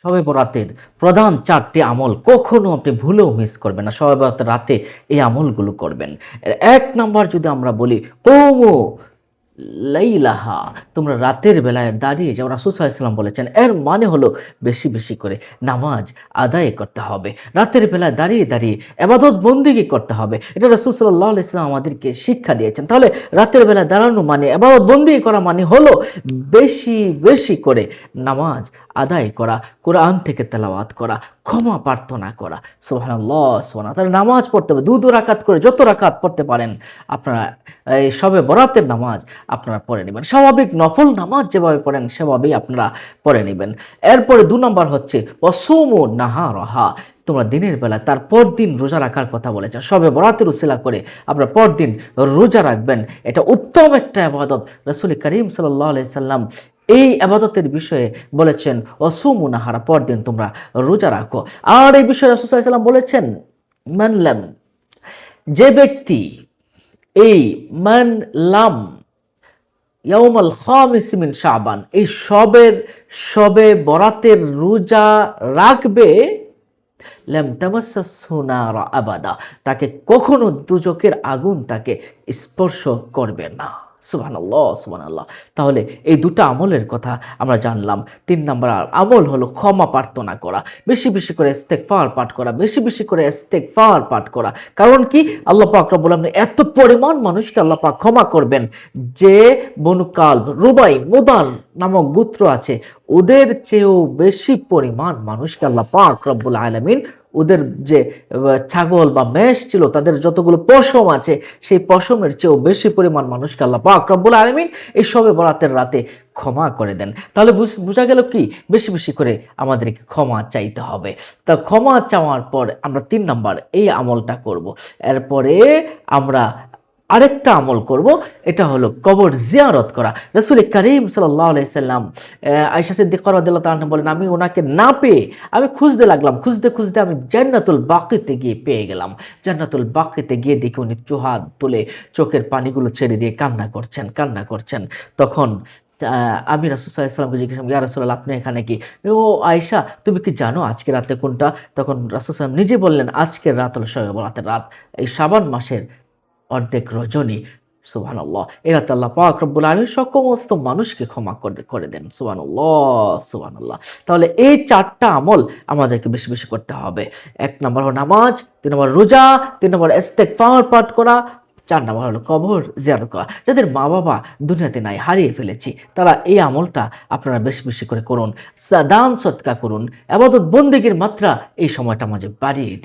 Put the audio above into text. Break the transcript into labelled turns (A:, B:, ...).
A: শবে বরাতের প্রধান 4টি আমল কখনো আপনি ভুলেও মিস করবেন না। শবে বরাতের রাতে এই আমলগুলো করবেন। এক নাম্বার যদি আমরা বলি, কওমু লাইলাহা, তোমরা রাতের বেলায় দাঁড়িয়ে যাও। রাসূল সাল্লাল্লাহু আলাইহি ওয়াসাল্লাম বলেছেন, এর মানে হলো বেশি বেশি করে নামাজ আদায় করতে হবে, রাতের বেলায় দাঁড়িয়ে দাঁড়িয়ে ইবাদত বন্দেগী করতে হবে। এটা রাসূল সাল্লাল্লাহু আলাইহি ওয়াসাল্লাম আমাদেরকে শিক্ষা দিয়েছেন। তাহলে রাতের বেলায় দাঁড়ানো মানে ইবাদত বন্দেগী করা মানে হলো বেশি বেশি করে নামাজ আদায় করা, কোরআন থেকে তেলাওয়াত করা, ক্ষমা প্রার্থনা করা। সুবহানাল্লাহ সুবহানাল্লাহ। তাহলে নামাজ পড়তে হবে, দু রাকাত করে যত রাকাত পড়তে পারেন আপনারা এই শবে বরাতের নামাজ আপনারা পড়ে নেবেন। স্বাভাবিক নফল নামাজ যেভাবে পড়েন সেভাবেই আপনারা পড়ে নেবেন। এরপরে 2 নম্বর হচ্ছে ওয়াসুমু নাহারাহা, তোমরা দিনের বেলা তার পর দিন রোজা রাখার কথা বলেছেন। শবে বরাতের উসিলা করে আপনারা পর দিন রোজা রাখবেন। এটা উত্তম একটা ইবাদত। রাসূল করিম সাল্লাল্লাহু আলাইহি সাল্লাম এই আবাদতের বিষয়ে বলেছেন ওয়াসুমু নাহারা, পরদিন তোমরা রোজা রাখো। আর এই বিষয়ে রাসূল সাল্লাল্লাহু আলাইহি সাল্লাম বলেছেন, মানলাম, যে ব্যক্তি এই মানলাম ইয়াউমাল খামিস মিন শাবান, এই শবে বরাতের রোজা রাখবে, লাম তামাসসাসহু নার আবাদা, তাকে কখনো দুজকের আগুন তাকে স্পর্শ করবে না। সুবহানাল্লাহ সুবহানাল্লাহ। তাহলে এই দুটো আমলের কথা আমরা জানলাম। 3 নম্বর আমল হলো ক্ষমা প্রার্থনা করা, বেশি বেশি করে ইস্তেগফার পাঠ করা, বেশি বেশি করে ইস্তেগফার পাঠ করা। কারণ কি, আল্লাহ পাক রব্বুল আলামিন এত পরিমাণ মানুষকে আল্লাহ পাক ক্ষমা করবেন যে বনু কালব, রুবাই, মুদার নামক গোত্র আছে, ওদের চেয়েও বেশি পরিমাণ মানুষকে আল্লাহ পাক রব্বুল আলামিন, ওদের যে ছাগল বা মেষ ছিল, তাদের যতগুলো পশম আছে, সেই পশমের চেয়েও বেশি পরিমাণ মানুষকে আল্লাহ পাক রব্বুল আলামিন এই শবে বরাতের রাতে ক্ষমা করে দেন। তাহলে বোঝা গেল কি, বেশি বেশি করে আমাদেরকে ক্ষমা চাইতে হবে। তা ক্ষমা চাওয়ার পর আমরা 3 নম্বর এই আমলটা করব। এরপরে আমরা আরেকটা আমল করব, এটা হলো কবর জিয়ারত করা। রাসূল করিম সাল্লাল্লাহু আলাইহি সাল্লাম, আয়েশা সিদ্দিকা রাদিয়াল্লাহু তাআলা বলেন, আমি ওনাকে না পেয়ে আমি খুঁজতে লাগলাম, খুঁজতে খুঁজতে আমি জান্নাতুল বাকিতে গিয়ে পেয়ে গেলাম। জান্নাতুল বাকিতে গিয়ে দেখি উনি হাত তুলে চোখের পানিগুলো ছেড়ে দিয়ে কান্না করছেন। তখন আমি রাসূল সাল্লাল্লাহু আলাইহি সাল্লামকে জিজ্ঞেস করলাম, ইয়া রাসূলুল্লাহ, আপনি এখানে কি? ও আয়েশা, তুমি কি জানো আজকে রাতে কোনটা? তখন রাসূল সাল্লাল্লাহু নিজে বললেন, আজকের রাত হলো শবে বরাতের রাত, এই শাবান মাসের অর্ধেক রজনী। সুবহানাল্লাহ। এই রাতে আল্লাহ পাক রব্বুল আলামিন সমস্ত মানুষকে ক্ষমা করে দেন। সুবহানাল্লাহ সুবহানাল্লাহ। তাহলে এই 4টা আমল আমাদেরকে বেশি বেশি করতে হবে। 1 নম্বর হলো নামাজ, 2 নম্বর রোজা, 3 নম্বর ইস্তেগফার পাঠ করা, 4 নম্বর হলো কবর জিয়ারত করা। যাদের মা বাবা দুনিয়াতে নাই, হারিয়ে ফেলেছি, তারা এই আমলটা আপনারা বেশি বেশি করে করুন। দান সদকা করুন, ইবাদত বন্দেগীর মাত্রা এই সময়টা মাঝে বাড়িয়ে দিন।